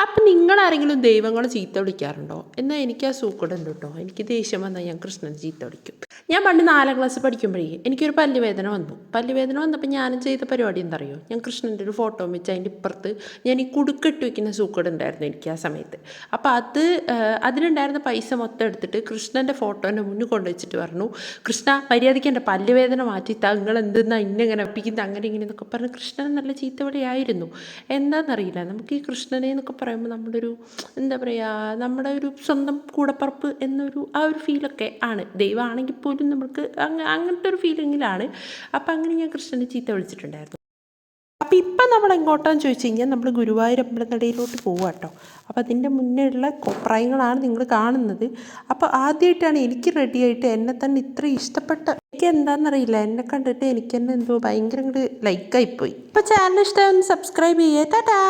അപ്പം നിങ്ങളാരെങ്കിലും ദൈവങ്ങളെ ചീത്ത വിളിക്കാറുണ്ടോ? എന്നാൽ എനിക്ക് ആ സൂക്കേടുണ്ട് കേട്ടോ. എനിക്ക് ദേഷ്യം വന്നാൽ ഞാൻ കൃഷ്ണനെ ചീത്ത വിളിക്കും. ഞാൻ പണ്ട് 4ാം ക്ലാസ് പഠിക്കുമ്പോഴേ എനിക്കൊരു പല്ലുവേദന വന്നപ്പോൾ ഞാനും ചെയ്ത പരിപാടി എന്താ അറിയോ? ഞാൻ കൃഷ്ണൻ്റെ ഒരു ഫോട്ടോ വെച്ച് അതിൻ്റെ ഇപ്പുറത്ത് ഞാൻ ഈ കുടുക്കിട്ട് വയ്ക്കുന്ന സൂക്കേടുണ്ടായിരുന്നു എനിക്ക് ആ സമയത്ത്. അപ്പോൾ അതിനുണ്ടായിരുന്ന പൈസ മൊത്തം എടുത്തിട്ട് കൃഷ്ണൻ്റെ ഫോട്ടോൻ്റെ മുന്നിൽ കൊണ്ടുവച്ചിട്ട് പറഞ്ഞു, കൃഷ്ണ മര്യാദയ്ക്ക് എൻ്റെ പല്ലുവേദന മാറ്റി നിങ്ങൾ എന്തെന്നാ ഇങ്ങനെ ഒപ്പിക്കുന്നത് അങ്ങനെ ഇങ്ങനെ എന്നൊക്കെ പറഞ്ഞ് കൃഷ്ണൻ നല്ല ചീത്ത വിളിയായിരുന്നു. എന്താണെന്നറിയില്ല, നമുക്ക് ഈ കൃഷ്ണനെ എന്നൊക്കെ പറയുമ്പോൾ നമ്മുടെ ഒരു എന്താ പറയുക, നമ്മുടെ ഒരു സ്വന്തം കൂടപ്പറപ്പ് എന്നൊരു ആ ഒരു ഫീലൊക്കെ ആണ്. ദൈവമാണെങ്കിൽ പോലും നമുക്ക് അങ്ങനത്തെ ഒരു ഫീലിങ്ങിലാണ്. അപ്പം അങ്ങനെ ഞാൻ കൃഷ്ണനെ ചീത്ത വിളിച്ചിട്ടുണ്ടായിരുന്നു. അപ്പം ഇപ്പം നമ്മൾ എങ്ങോട്ടാന്ന് ചോദിച്ചു കഴിഞ്ഞാൽ നമ്മൾ ഗുരുവായൂർ അമ്പലനടയിലോട്ട് പോവുക കേട്ടോ. അപ്പോൾ അതിൻ്റെ മുന്നേ ഉള്ള കോപ്രായങ്ങളാണ് നിങ്ങൾ കാണുന്നത്. അപ്പോൾ ആദ്യമായിട്ടാണ് എനിക്ക് റെഡിയായിട്ട് എന്നെ തന്നെ ഇത്ര ഇഷ്ടപ്പെട്ട, എനിക്ക് എന്താണെന്നറിയില്ല, എന്നെ കണ്ടിട്ട് എനിക്ക് തന്നെ എന്തോ ഭയങ്കര ലൈക്കായിപ്പോയി. ഇപ്പോൾ ചാനൽ ഇഷ്ടമായി സബ്സ്ക്രൈബ് ചെയ്യേ. ടാറ്റാ.